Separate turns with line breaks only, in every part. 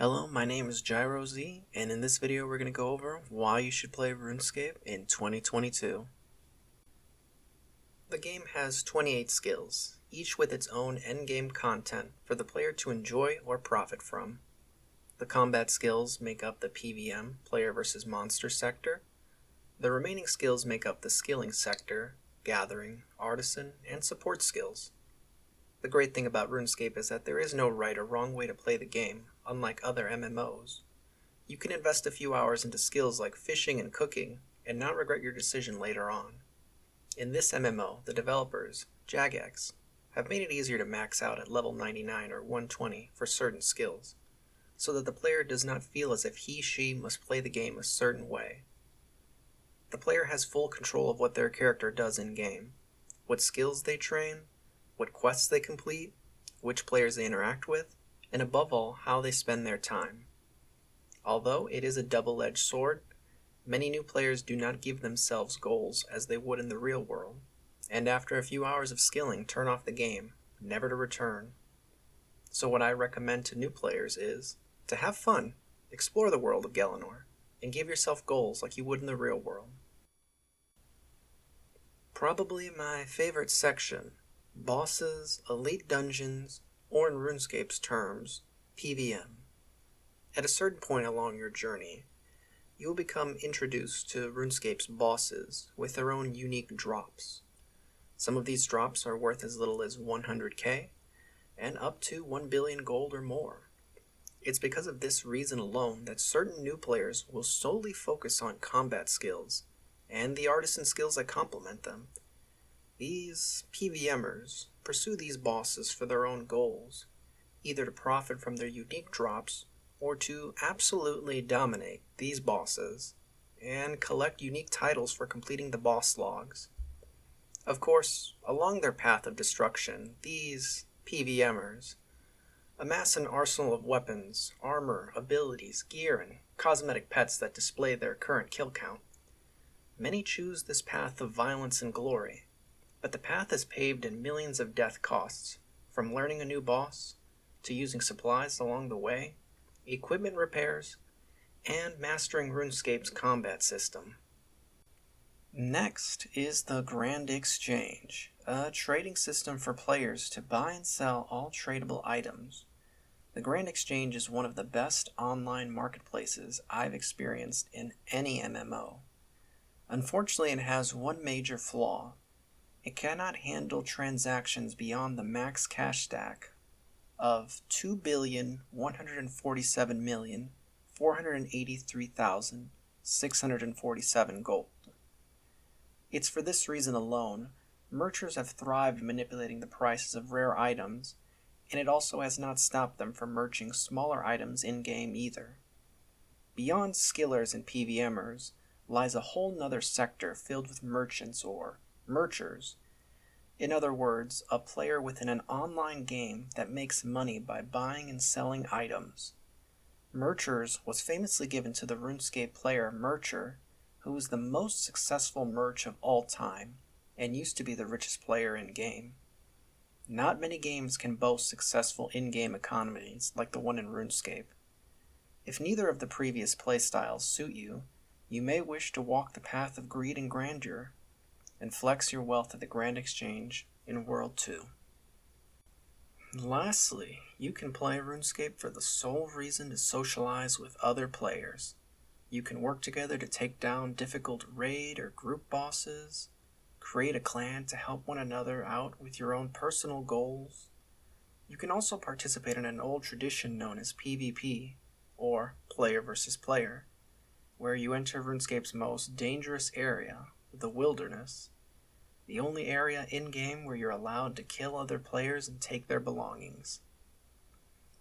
Hello, my name is GyroZ, and in this video we're going to go over why you should play Runescape in 2022. The game has 28 skills, each with its own endgame content for the player to enjoy or profit from. The combat skills make up the PvM, player versus monster sector. The remaining skills make up the skilling sector, gathering, artisan, and support skills. The great thing about Runescape is that there is no right or wrong way to play the game, unlike other MMOs. You can invest a few hours into skills like fishing and cooking, and not regret your decision later on. In this MMO, the developers, Jagex, have made it easier to max out at level 99 or 120 for certain skills, so that the player does not feel as if he/she must play the game a certain way. The player has full control of what their character does in-game, what skills they train, what quests they complete, which players they interact with, and above all, how they spend their time. Although it is a double-edged sword, many new players do not give themselves goals as they would in the real world, and after a few hours of skilling turn off the game, never to return. So what I recommend to new players is to have fun, explore the world of Galenor, and give yourself goals like you would in the real world. Probably my favorite section, bosses, elite dungeons, or in RuneScape's terms, PvM. At a certain point along your journey, you will become introduced to RuneScape's bosses with their own unique drops. Some of these drops are worth as little as 100k, and up to 1 billion gold or more. It's because of this reason alone that certain new players will solely focus on combat skills, and the artisan skills that complement them. These PvMers pursue these bosses for their own goals, either to profit from their unique drops or to absolutely dominate these bosses and collect unique titles for completing the boss logs. Of course, along their path of destruction, these PvMers amass an arsenal of weapons, armor, abilities, gear, and cosmetic pets that display their current kill count. Many choose this path of violence and glory, but the path is paved in millions of death costs, from learning a new boss, to using supplies along the way, equipment repairs, and mastering RuneScape's combat system. Next is the Grand Exchange, a trading system for players to buy and sell all tradable items. The Grand Exchange is one of the best online marketplaces I've experienced in any MMO. Unfortunately, it has one major flaw. It cannot handle transactions beyond the max cash stack of 2,147,483,647 gold. It's for this reason alone, merchants have thrived manipulating the prices of rare items, and it also has not stopped them from merching smaller items in-game either. Beyond skillers and PvMers lies a whole nother sector filled with merchants or merchers. In other words, a player within an online game that makes money by buying and selling items. Merchers was famously given to the RuneScape player Mercher, who was the most successful merch of all time, and used to be the richest player in-game. Not many games can boast successful in-game economies like the one in RuneScape. If neither of the previous playstyles suit you, you may wish to walk the path of greed and grandeur, and flex your wealth at the Grand Exchange in World 2. Lastly, you can play RuneScape for the sole reason to socialize with other players. You can work together to take down difficult raid or group bosses, create a clan to help one another out with your own personal goals. You can also participate in an old tradition known as PvP, or player versus player, where you enter RuneScape's most dangerous area, the wilderness, the only area in-game where you're allowed to kill other players and take their belongings.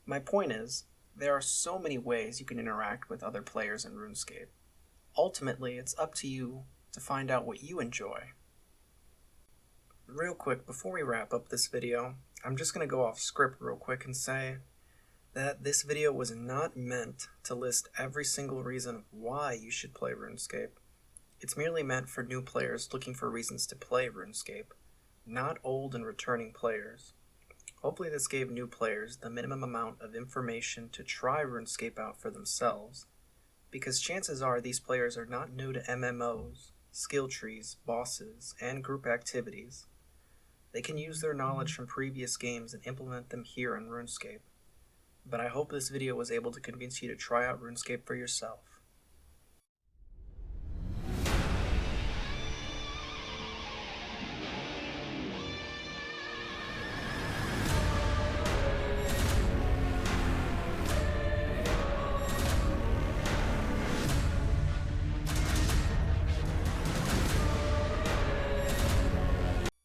My point is, there are so many ways you can interact with other players in RuneScape. Ultimately, it's up to you to find out what you enjoy. Real quick, before we wrap up this video, I'm just going to go off script real quick and say that this video was not meant to list every single reason why you should play RuneScape. It's merely meant for new players looking for reasons to play RuneScape, not old and returning players. Hopefully this gave new players the minimum amount of information to try RuneScape out for themselves, because chances are these players are not new to MMOs, skill trees, bosses, and group activities. They can use their knowledge from previous games and implement them here in RuneScape. But I hope this video was able to convince you to try out RuneScape for yourself.